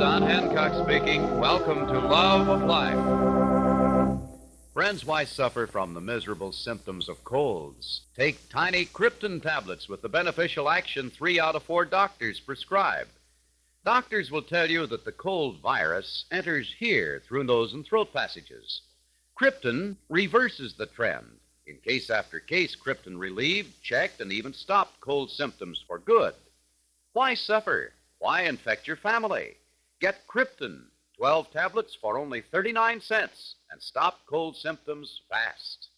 Don Hancock speaking. Welcome to Love of Life. Friends, why suffer from the miserable symptoms of colds? Take tiny Krypton tablets with the beneficial action 3 out of 4 doctors prescribe. Doctors will tell you that the cold virus enters here through nose and throat passages. Krypton reverses the trend. In case after case, Krypton relieved, checked, and even stopped cold symptoms for good. Why suffer? Why infect your family? Get Krypton, 12 tablets for only 39 cents, and stop cold symptoms fast.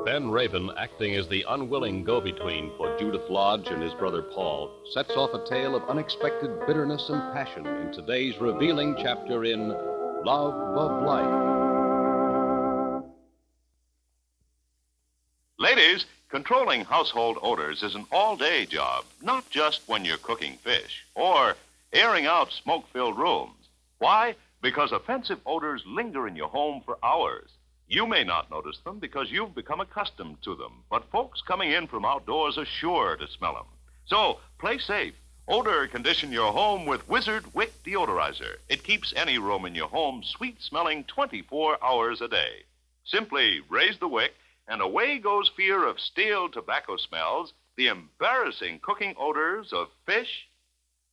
Ben Raven, acting as the unwilling go-between for Judith Lodge and his brother Paul, sets off a tale of unexpected bitterness and passion in today's revealing chapter in Love of Life. Ladies, controlling household odors is an all-day job, not just when you're cooking fish or airing out smoke-filled rooms. Why? Because offensive odors linger in your home for hours. You may not notice them because you've become accustomed to them, but folks coming in from outdoors are sure to smell them. So, play safe. Odor condition your home with Wizard Wick Deodorizer. It keeps any room in your home sweet-smelling 24 hours a day. Simply raise the wick, and away goes fear of stale tobacco smells, the embarrassing cooking odors of fish,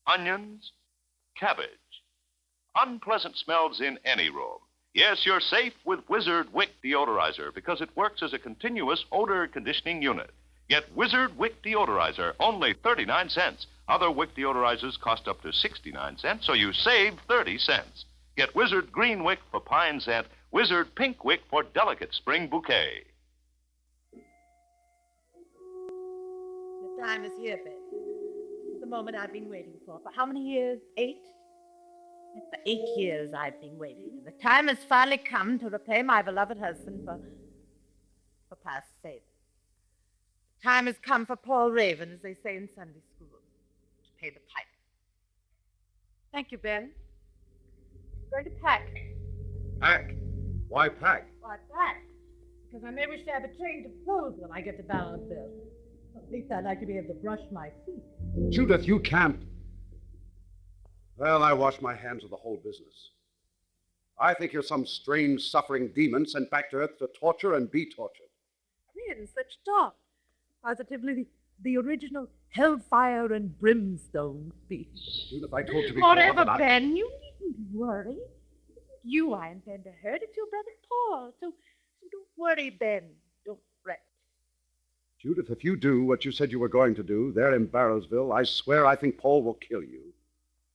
onions, cabbage. Unpleasant smells in any room. Yes, you're safe with Wizard Wick Deodorizer because it works as a continuous odor conditioning unit. Get Wizard Wick Deodorizer, only 39 cents. Other Wick Deodorizers cost up to 69 cents, so you save 30 cents. Get Wizard Green Wick for pine scent, Wizard Pink Wick for delicate spring bouquet. The time is here, Ben. It's the moment I've been waiting for. For how many years? 8? It's for 8 years I've been waiting. The time has finally come to repay my beloved husband for past favors. The time has come for Paul Raven, as they say in Sunday school, to pay the piper. Thank you, Ben. I'm going to pack. Pack? Why pack? Why pack? Because I may wish to have a train to close when I get to Ballardville. At least I'd like to be able to brush my feet. Judith, you can't. Well, I wash my hands of the whole business. I think you're some strange, suffering demon sent back to Earth to torture and be tortured. Men, such talk. Positively the original hellfire and brimstone speech. Judith, I told you before Whatever, that Ben, you needn't worry. You I intend to hurt. It's your brother Paul. So don't worry, Ben. Don't fret. Judith, if you do what you said you were going to do there in Barrowsville, I swear I think Paul will kill you.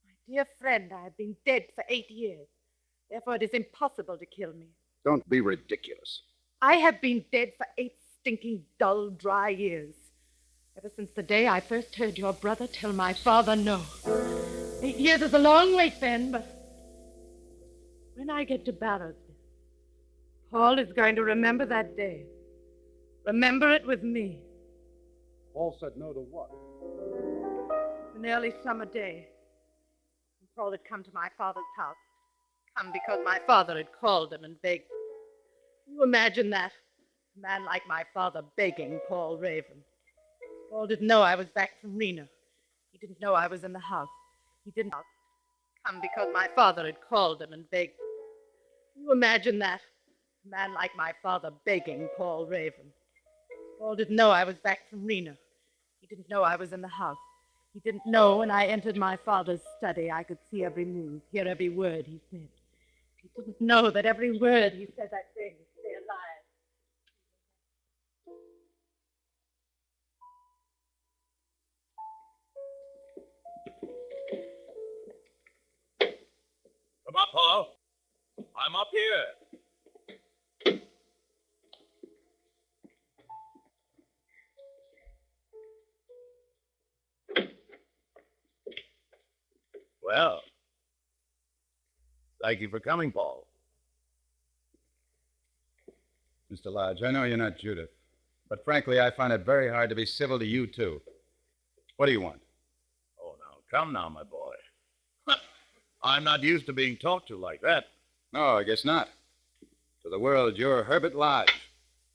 My dear friend, I have been dead for 8 years. Therefore, it is impossible to kill me. Don't be ridiculous. I have been dead for 8 stinking, dull, dry years. Ever since the day I first heard your brother tell my father no. 8 years is a long wait, Ben, but when I get to Barrowsville, Paul is going to remember that day. Remember it with me. Paul said no to what? An early summer day. Paul had come to my father's house. Come because my father had called him and begged. Can you imagine that? A man like my father begging Paul Raven. Paul didn't know I was back from Reno. He didn't know I was in the house. He didn't come because my father had called him and begged. Can you imagine that? A man like my father begging Paul Raven. Paul didn't know I was back from Reno. He didn't know I was in the house. He didn't know when I entered my father's study I could see every move, hear every word he said. He didn't know that every word he said that day would stay alive. Come up, Paul. I'm up here. Well, thank you for coming, Paul. Mr. Lodge, I know you're not Judith, but frankly, I find it very hard to be civil to you, too. What do you want? Oh, now, come now, my boy. I'm not used to being talked to like that. No, I guess not. To the world, you're Herbert Lodge,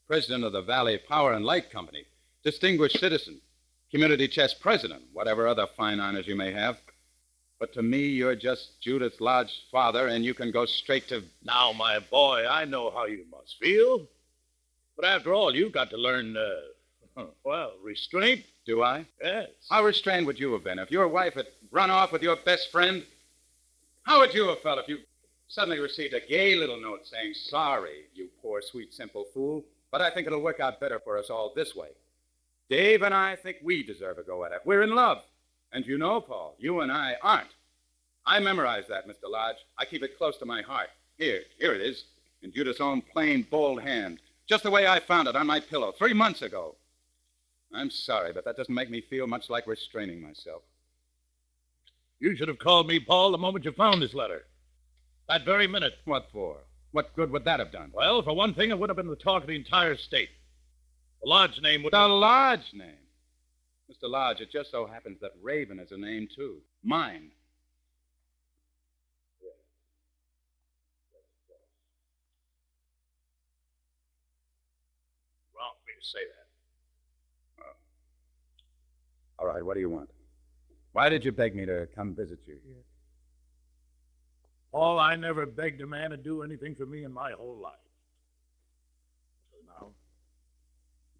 president of the Valley Power and Light Company, distinguished citizen, community chess president, whatever other fine honors you may have. But to me, you're just Judith Lodge's father, and you can go straight to... Now, my boy, I know how you must feel. But after all, you've got to learn, restraint. Do I? Yes. How restrained would you have been if your wife had run off with your best friend? How would you have felt if you suddenly received a gay little note saying, sorry, you poor, sweet, simple fool, but I think it'll work out better for us all this way. Dave and I think we deserve a go at it. We're in love. And you know, Paul, you and I aren't. I memorized that, Mr. Lodge. I keep it close to my heart. Here it is, in Judith's own plain, bold hand. Just the way I found it on my pillow 3 months ago. I'm sorry, but that doesn't make me feel much like restraining myself. You should have called me, Paul, the moment you found this letter. That very minute. What for? What good would that have done? Well, for one thing, it would have been the talk of the entire state. The Lodge name would... The Lodge name? Mr. Lodge, it just so happens that Raven is a name, too. Mine. Wrong for me to say that. All right, what do you want? Why did you beg me to come visit you here? Paul, I never begged a man to do anything for me in my whole life. So now?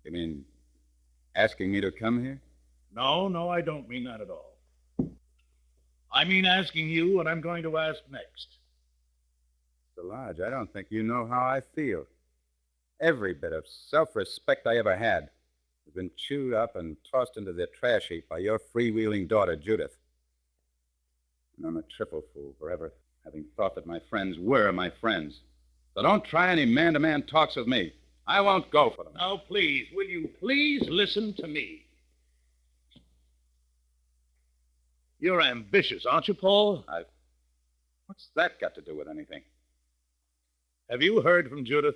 You mean asking me to come here? No, I don't mean that at all. I mean asking you what I'm going to ask next. Mr. Lodge, I don't think you know how I feel. Every bit of self-respect I ever had has been chewed up and tossed into the trash heap by your freewheeling daughter, Judith. And I'm a triple fool for ever having thought that my friends were my friends. So don't try any man-to-man talks with me. I won't go for them. Now, please, will you please listen to me? You're ambitious, aren't you, Paul? What's that got to do with anything? Have you heard from Judith?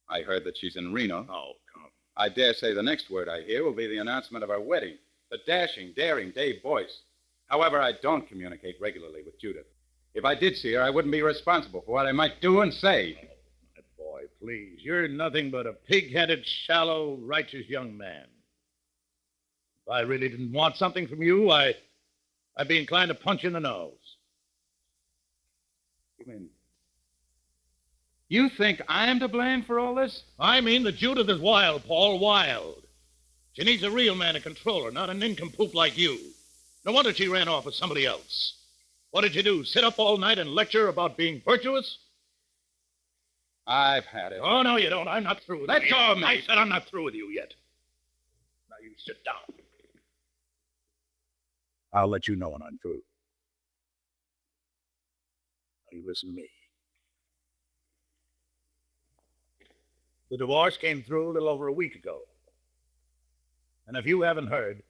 I heard that she's in Reno. Oh, come. I dare say the next word I hear will be the announcement of our wedding. The dashing, daring Dave Boyce. However, I don't communicate regularly with Judith. If I did see her, I wouldn't be responsible for what I might do and say. Oh, my boy, please. You're nothing but a pig-headed, shallow, righteous young man. If I really didn't want something from you, I'd be inclined to punch you in the nose. You mean... You think I'm to blame for all this? I mean that Judith is wild, Paul, wild. She needs a real man to control her, not a nincompoop like you. No wonder she ran off with somebody else. What did you do, sit up all night and lecture about being virtuous? I've had it. Oh, no, you don't. I'm not through with you. Let go of me. I said I'm not through with you yet. Now, you sit down. I'll let you know when I'm through. Now, you listen to me. The divorce came through a little over a week ago. And if you haven't heard,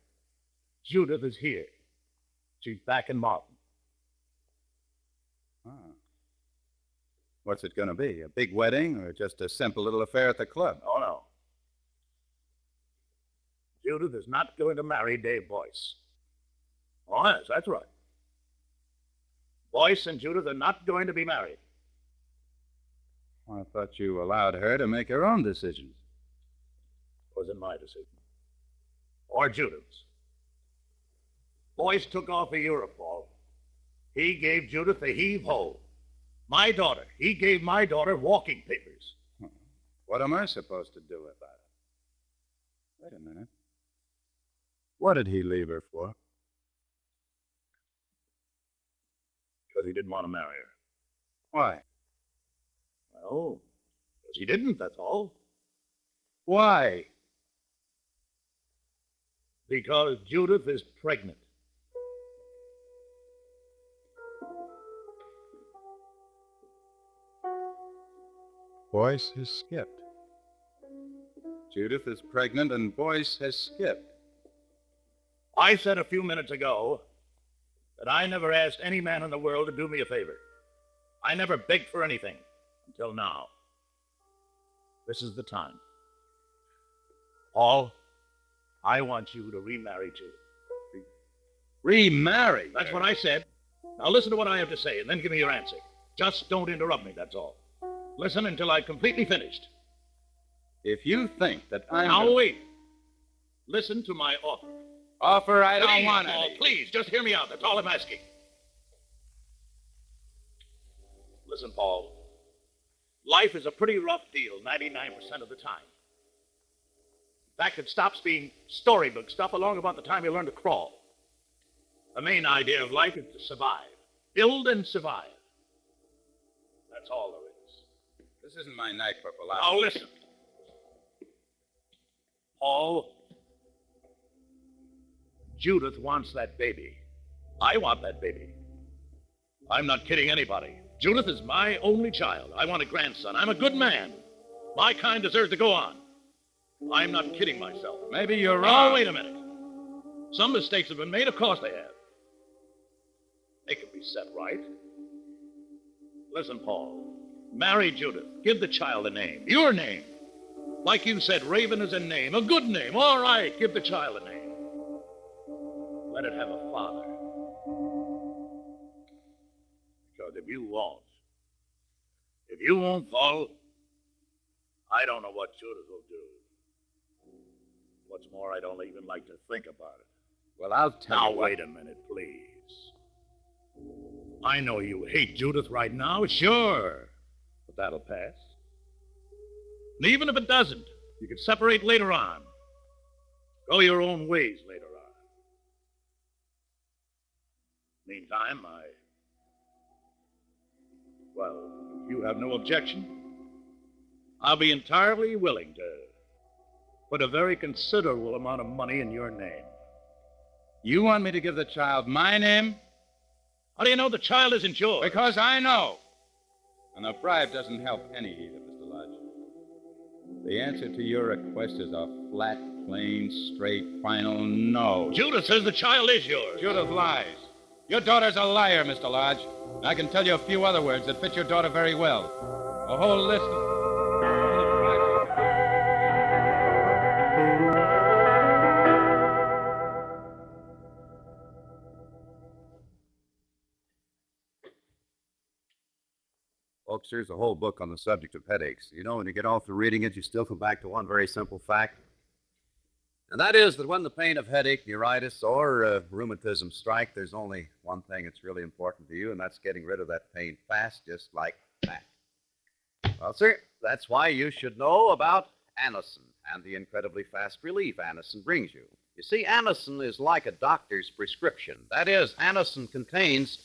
Judith is here. She's back in Martin. Ah. What's it going to be? A big wedding or just a simple little affair at the club? Oh, no. Judith is not going to marry Dave Boyce. Oh, yes, that's right. Boyce and Judith are not going to be married. I thought you allowed her to make her own decisions. It wasn't my decision. Or Judith's. Boyce took off a Europol. He gave Judith a heave-ho. My daughter, he gave my daughter walking papers. What am I supposed to do about it? Wait a minute. What did he leave her for? Because he didn't want to marry her. Why? Well, because he didn't, that's all. Why? Because Judith is pregnant. Boyce has skipped. Judith is pregnant and Boyce has skipped. I said a few minutes ago that I never asked any man in the world to do me a favor. I never begged for anything until now. This is the time. Paul, I want you to remarry Judith. Remarry? That's what I said. Now listen to what I have to say and then give me your answer. Just don't interrupt me, that's all. Listen until I've completely finished. If you think that I'm... Now wait. Listen to my offer. Offer, I don't Please, want Paul, any. please, just hear me out. That's all I'm asking. Listen, Paul. Life is a pretty rough deal 99% of the time. In fact, it stops being storybook stuff along about the time you learn to crawl. The main idea of life is to survive. Build and survive. That's all there is. This isn't my night, Corporal. Now listen. Paul, Judith wants that baby. I want that baby. I'm not kidding anybody. Judith is my only child. I want a grandson. I'm a good man. My kind deserves to go on. I'm not kidding myself. Maybe you're wrong. Oh, wait a minute. Some mistakes have been made. Of course they have. They can be set right. Listen, Paul. Marry Judith. Give the child a name. Your name. Like you said, Raven is a name. A good name. All right. Give the child a name. Let it have a father. Because if you won't, Paul, I don't know what Judith will do. What's more, I don't even like to think about it. Well, I'll tell Now, you what. wait a minute, please. I know you hate Judith right now, sure. But that'll pass. And even if it doesn't, you can separate later on. Go your own ways later on. Meantime, if you have no objection, I'll be entirely willing to put a very considerable amount of money in your name. You want me to give the child my name? How do you know the child isn't yours? Because I know. And a bribe doesn't help any either, Mr. Lodge. The answer to your request is a flat, plain, straight, final no. Judith says the child is yours. Judith lies. Your daughter's a liar, Mr. Lodge. And I can tell you a few other words that fit your daughter very well. A whole list of... Folks, here's a whole book on the subject of headaches. You know, when you get all through reading it, you still come back to one very simple fact. And that is that when the pain of headache, neuritis, or rheumatism strike, there's only one thing that's really important to you, and that's getting rid of that pain fast, just like that. Well, sir, that's why you should know about Anacin and the incredibly fast relief Anacin brings you. You see, Anacin is like a doctor's prescription. That is, Anacin contains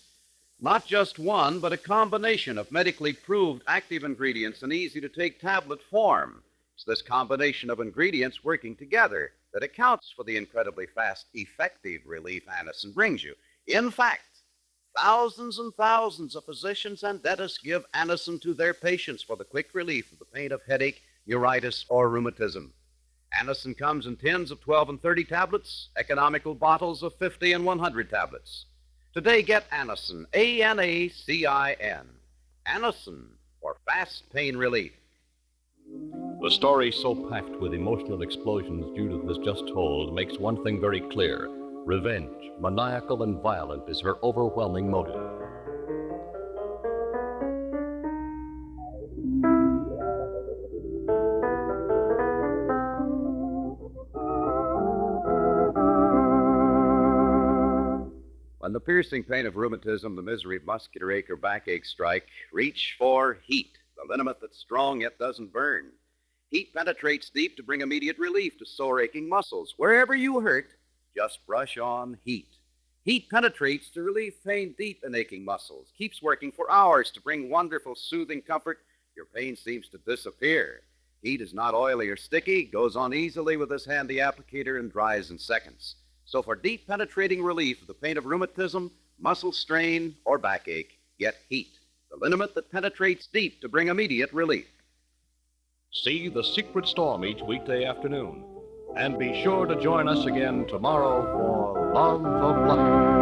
not just one, but a combination of medically proved active ingredients in easy-to-take tablet form. It's this combination of ingredients working together that accounts for the incredibly fast, effective relief Anacin brings you. In fact, thousands and thousands of physicians and dentists give Anacin to their patients for the quick relief of the pain of headache, neuritis, or rheumatism. Anacin comes in tins of 12 and 30 tablets, economical bottles of 50 and 100 tablets. Today, get Anacin, A-N-A-C-I-N. Anacin for fast pain relief. The story so packed with emotional explosions Judith has just told makes one thing very clear. Revenge, maniacal and violent, is her overwhelming motive. When the piercing pain of rheumatism, the misery of muscular ache, or backache strike, reach for heat, the liniment that's strong yet doesn't burn. Heat penetrates deep to bring immediate relief to sore aching muscles. Wherever you hurt, just brush on heat. Heat penetrates to relieve pain deep in aching muscles, keeps working for hours to bring wonderful soothing comfort. Your pain seems to disappear. Heat is not oily or sticky, goes on easily with this handy applicator, and dries in seconds. So for deep penetrating relief of the pain of rheumatism, muscle strain, or backache, get heat, the liniment that penetrates deep to bring immediate relief. See The Secret Storm each weekday afternoon. And be sure to join us again tomorrow for Love of Life.